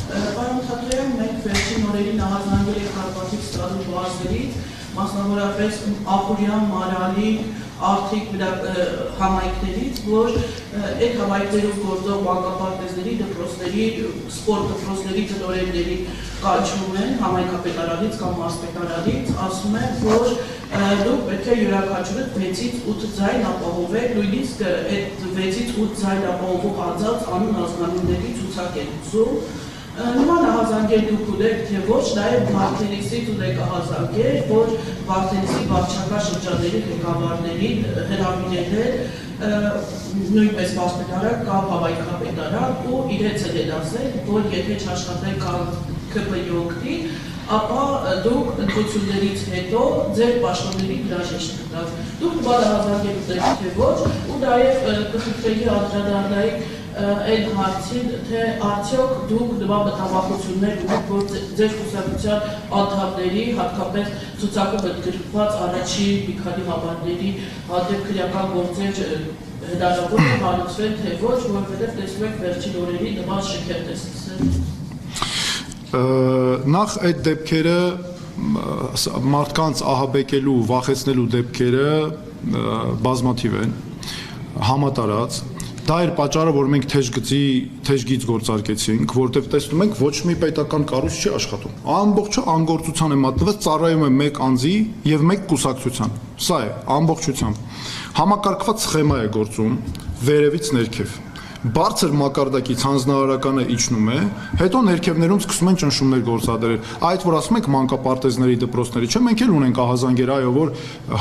Պարոն Թաթոյան, մենք վերջին օրերին ահազանգել ենք հարվածից ստացած բազներից, մասնավորապես Ապուրյան, Մարալի, Արթիկ համայնքներից, որ այդ համայնքներով գործող մանկապարտեզների, դպրոցների, սպորտ դպրոցների տնօրենների կանչում են համայնքապետարանից կամ մարզպետարանից, ասում են, որ դուք պետք է յուրաքանչյուրը 6-ից 8 ձայն ապահովեք, նույնիսկ այդ 6-ից 8 ձայն ապահովող անձանց անուն ազգանունների ցուցակ են ուզում։ Նման ահազանգեր դուք ունեք, թե ոչ, նաև Վարդենիսից ունեք ահազանգեր, որ Վարդենիսի վարչական շրջանների ղեկավարներին հրավիրել նույնպես մարզպետարան կամ համայնքապետարան ու իրենց են ասել, որ եթե չաշխատեք ԿՊ-ի օգտին, ապա դուք ընտրություններից հետո ձեր պաշտոնների հրաժեշտ կտաք։ Դուք նման ահազանգեր ունեք, թե ոչ, ու նաև կխնդրեի անդրադառնալ այն հարցին, թե արդյոք դուք նման մտավախություններ ունեք, որ ձեր կուսակցության անդամների, հատկապես ցուցակում ընդգրկված առաջին մի քանի համարների հանդեպ քրեական գործեր հնարավոր է հարուցվել, թե ոչ, որովհետև տեսնում եք վերջին օրերին նման շքեր է սկսել։ Նախ այդ դեպքերը մարդկանց ահաբեկելու, վախեցնելու դեպքերը բազմաթիվ են, համատարած։ Դա էր պատճառը, որ մենք թեժգից գործարկեցինք, որտեղ տեսնում ենք ոչ մի պետական կառույց չի աշխատում։ Ամբողջը անգործության է մատնված, ծառայում է մեկ անձի եւ մեկ կուսակցության։ Սա է ամբողջությամբ։ Համակարգված սխեմա է գործում վերևից ներքև։ Բարձր մակարդակից հանձնարարականը իջնում է, հետո ներքևներում սկսում են ճնշումներ գործադրել։ Այդ որ ասում եք մանկապարտեզների, դպրոցների, չէ, մենք էլ ունենք ահազանգեր, այո, որ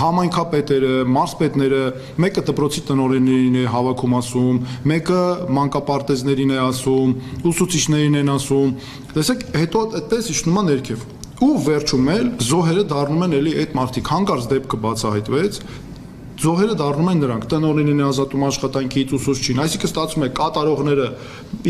համայնքապետերը, մարզպետները, մեկը դպրոցի տնօրեններին է հավաքում ասում, մեկը մանկապարտեզներին է ասում, ուսուցիչներին են ասում։ Տեսեք, հետո այդպես իջնում է ներքև։ Ու վերջում էլ զոհերը դառնում են էլի այդ մարդիկ, հանկարծ դեպքը բացահայտվեց։ Զոհերը դառնում են նրանք, տնօրենին է ազատում աշխատանքից, ուսուցչին, այսինքն ստացվում է կատարողները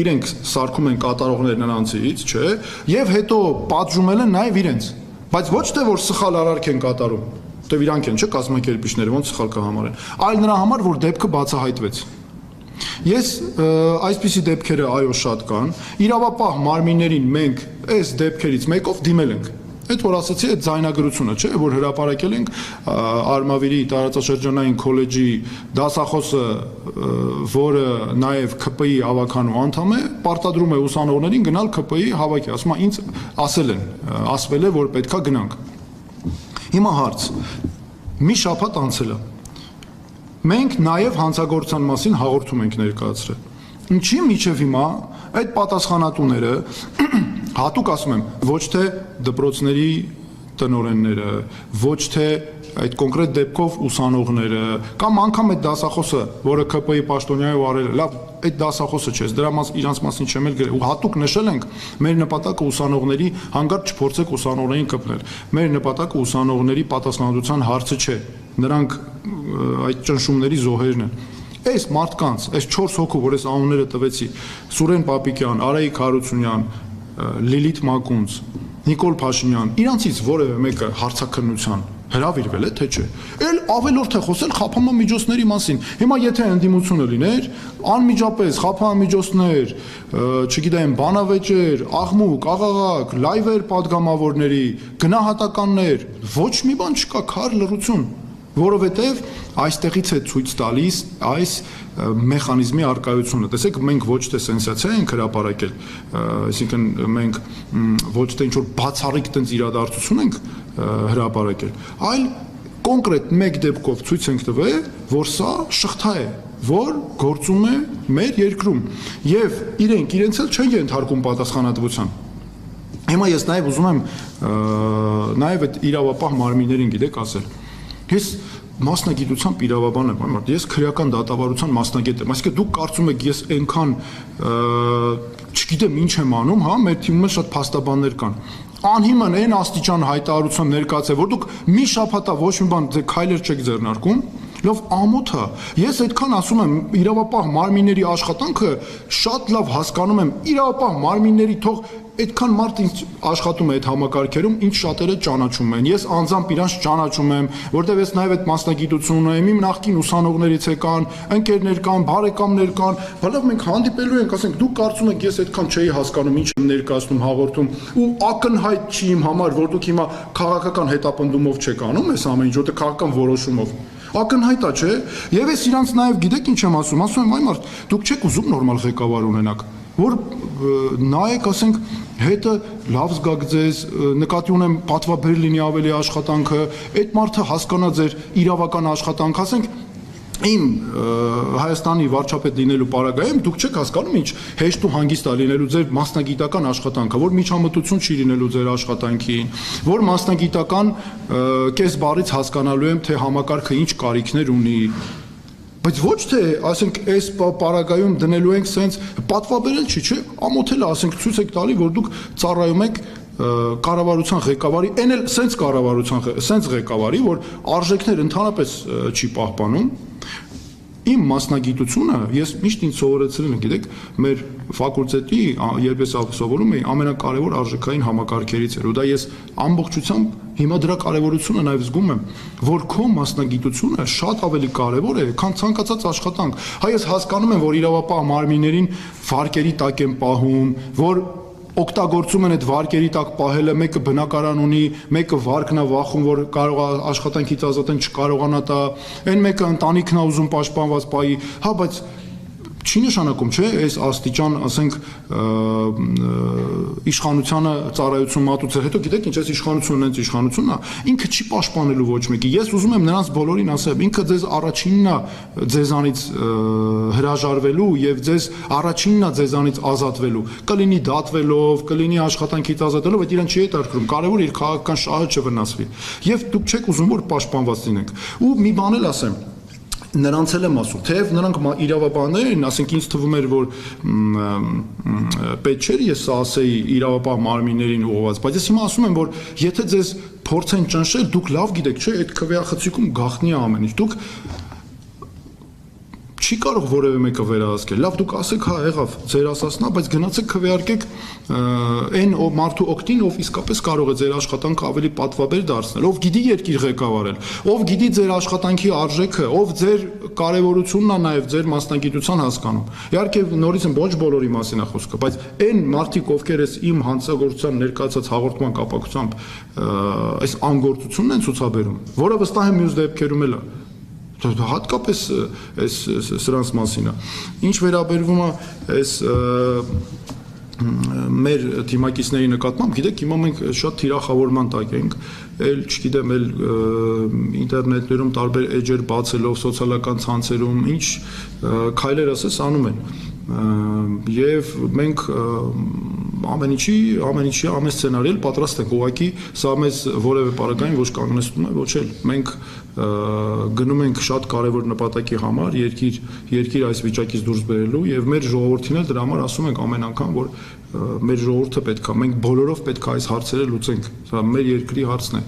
իրենք սարքում են կատարողներ նրանցից, չէ, եւ հետո պատժումել են նաեւ իրենց, բայց ոչ թե որ սխալ արարք են կատարում, որտեւ իրանք են, չէ, կազմակերպիչները ոնց սխալ կհամարեն, այլ նրա համար որ դեպքը բացահայտվեց։ Ես այսպիսի դեպքերը այո շատ կան, իրավապահ մարմիններին մենք այս դեպքերից մեկով դիմել ենք։ Այդ որ ասացի, այդ ձայնագրությունը, չէ, որ հրապարակել ենք Արմավիրի տարածաշրջանային քոլեջի դասախոսը, որը նաև ԿՊ-ի հավաքանու անդամ է, պարտադրում է ուսանողներին գնալ ԿՊ-ի հավաքի, ասում է ինձ ասվել է, որ պետքա գնանք։ Հիմա հարց, մի շաբաթ անցել է։ Մենք նաև հանցագործության մասին հաղորդում ենք ներկայացրել։ Ինչի միջև հիմա այդ պատասխանատուները հատուկ ասում եմ, ոչ թե դպրոցների տնօրենները, ոչ թե այդ կոնկրետ դեպքով ուսանողները, կամ անգամ այդ դասախոսը, որը ԿՊ-ի պաշտոնյա է ու արել, լավ, այդ դասախոսը չէ, դրա իրանց մասին չեմ էլ գրել, ու հատուկ նշել ենք, մեր նպատակը ուսանողների հանգարտ չփորձեք ուսանողներին կպնել, մեր նպատակը ուսանողների պատասխանատվության հարցը չէ, նրանք այդ ճնշումների զոհերն են։ Այս մարդկանց, այս 4 հոգու, որ ես անունները տվեցի, Սուրեն Պապիկյան, Արայիկ Հարությունյան, Լիլիթ Մակունց, Նիկոլ Փաշինյան, իրանցից որևէ մեկը հարցաքննության հրավիրվել է, թե չէ։ Էլ ավելորդ է խոսել խափանամիջոցների մասին։ Հիմա եթե ընդդիմությունը լիներ, անմիջապես խափանամիջոցներ, չգիտեմ, բանավեճեր, աղմուկ, աղաղակ, լայվեր падգամավորների, գնահատականներ, ոչ մի բան չկա, քար լռություն, որովհետև այստեղից է ցույց տալիս այս մեխանիզմի արկայությունը։ Տեսեք, մենք ոչ թե սենսացիա ենք հրապարակել, այսինքն մենք ոչ թե ինչ-որ բացառիկ տենց իրադարձություն ենք հրապարակել, այլ կոնկրետ մեկ դեպքով ցույց ենք տվել, որ սա շղթա է, որ գործում է մեր երկրում, եւ իրենց էլ չեն ենթարկում պատասխանատվության։ Հիմա ես նաեւ ուզում եմ նաեւ այդ իրավապահ մարմիններին գիտեք ասել։ Ես մասնագիտությամբ իրավաբան եմ, ես քրեական դատավարության մասնագետ եմ, այսինքն դուք կարծում եք ես այնքան չգիտեմ ինչ եմ անում, հա, մեր թիմում շատ փաստաբաններ կան։ Անհիմն այն աստիճան հայտարարություն ներկայացել, որ դուք մի շաբաթա ոչ մի բան քայլեր չեք ձեռնարկում, լավ ամոթ է։ Ես այդքան ասում եմ իրավապահ մարմինների աշխատանքը շատ լավ հասկանում եմ, իրավապահ մարմինների թող այդքան մարդ ինձ աշխատում է այդ համակարգերում, ինձ շատերը ճանաչում են։ Ես անձամբ իրանց ճանաչում եմ, որտեղ ես նաև այդ մասնագիտություն ունեմ, իմ նախկին ուսանողներից եկան, ընկերներ կան, բարեկամներ կան, բալավ մենք հանդիպելու ենք, ասենք դուք կարծում եք ես այդքան չէի հասկանում ինչ եմ ներկայացնում հաղորդում, ու ակնհայտ չի իմ համար, որ դուք հիմա քաղաքական հետապնդումով չեք անում այս ամեն ինչ, որտեղ քաղաքական որոշումով ակնհայտ է, չէ՞։ Եվ ես իրանց նաև գիտեք ինչ եմ ասում եմ այ մարդ, դուք չեք ուզում նորմալ ղեկավար ունենաք, որ նայեք, ասենք, հետը լավ զգաք ձեզ, նկատի ունեմ պատվաբեր լինի ավելի աշխատանքը, այդ մարդը հասկանա ձեր իրավական աշխատանքը, ասենք, իմ Հայաստանի վարչապետ լինելու պարագայում դուք չեք հասկանում ինչ հեշտ ու հանգիստ է լինելու ձեր մասնագիտական աշխատանքը, որ միջամտություն չի լինելու ձեր աշխատանքին, որ մասնագիտական կես բառից հասկանալու եմ, թե համակարգը ինչ կարիքներ ունի, բայց ոչ թե, ասենք, այս պարագայում դնելու ենք սենց պատվաբերել չի, չէ, ամոթել է, ասենք, ցույց եք տալի, որ դուք ծառայում եք կառավարության ղեկավարի, այն էլ սենց կառավարության, սենց ղեկավարի, որ արժեքներ ընդհանրապես չի պահպանում։ Իմ մասնագիտությունը ես միշտ ինձ սովորեցրել եմ, գիտեք, մեր ֆակուլտետի, երբ ես սովորում էի, ամենակարևոր արժեքային համակարգերից էր, ու դա ես ամբողջությամբ հիմա դրա կարևորությունը նաև զգում եմ, որ քո մասնագիտությունը շատ ավելի կարևոր է, քան ցանկացած աշխատանք։ Հայ ես հասկանում եմ, որ իրավապահ մարմիններին վարկերի տակ են պահում, որ օգտագործում են այդ վարկերի տակ պահելը, մեկը բնակարան ունի, մեկը վարկն է վախում, որ կարող է աշխատանքից ազատեն չկարողանա տա, այն մեկը ընտանիքն է ուզում պաշտպանված պահի, հա, բայց չի նշանակում, չէ, այս աստիճան, ասենք, իշխանությանը ծառայություն մատուցել, հետո գիտեք ինչ, այս իշխանությունն այնց իշխանությունն է, ինքը չի պաշտպանելու ոչ մեկի։ Ես ուզում եմ նրանց բոլորին ասեմ, ինքը ձեզ առաջինն է ձեզանից հրաժարվելու եւ ձեզ առաջինն է ձեզանից ազատվելու։ Կլինի դատվելով, կլինի աշխատանքից ազատվելով, այդ իրեն չի հետաքրքրում, կարևոր իր քաղաքական շահը չվնասվի։ Եվ դուք չեք ուզում որ պաշտպանված լինեք։ Ու մի բան էլ ասեմ, նրանց էլ եմ ասում, թեև նրանք իրավաբաններ են, ասենք ինձ թվում էր, որ պետք չէր ես սա ասեի իրավապահ մարմիններին ուղղված, բայց ես հիմա ասում եմ, որ եթե ձեզ փորձեն ճնշել, դուք լավ գիտեք, չէ, այդ քվեախցիկում գաղտնի է ամեն ինչ, դուք չի կարող որևէ մեկը վերահսկել։ Լավ դուք ասեք, հա, եղավ, ձեր ասածնա, բայց գնացեք քվեարկեք այն մարդու օգտին, ով իսկապես կարող է ձեր աշխատանքը ավելի պատվաբեր դարձնել, ով գիտի երկիր ղեկավարել, ով գիտի ձեր աշխատանքի արժեքը, ով ձեր կարևորությունն է նաև ձեր մասնագիտության հասկանում։ Իհարկե նորից եմ ոչ բոլորի մասին է խոսքը, բայց այն մարդիկ, ովքեր էս իմ հանցագործության ներկայացած հաղորդման կապակցությամբ այս անգործությունն են ցուցաբերում, որը վստահ եմ մյուս դեպքերում էլ է։ Հատկապես այս սրանց մասին է։ Ինչ վերաբերվում է այս մեր թիմակիցների նկատմամբ, գիտեք, հիմա մենք շատ թիրախավորման տակ ենք, էլ չգիտեմ, էլ ինտերնետներում տարբեր էջեր բացելով, սոցիալական ցանցերում, ինչ քայլեր ասես անում են։ Եվ մենք ամեն սցենարի էլ պատրաստ ենք, ուղղակի սա մեզ որևէ պարագային ոչ կանգնեցնում է, ոչ էլ։ Մենք գնում ենք շատ կարևոր նպատակի համար, երկիր այս վիճակից դուրս բերելու եւ մեր ժողովրդին էլ դրա համար ասում ենք ամեն անգամ, որ մեր ժողովուրդը պետք է, մենք բոլորով պետք է այս հարցերը լուծենք։ Սա մեր երկրի հարցն է։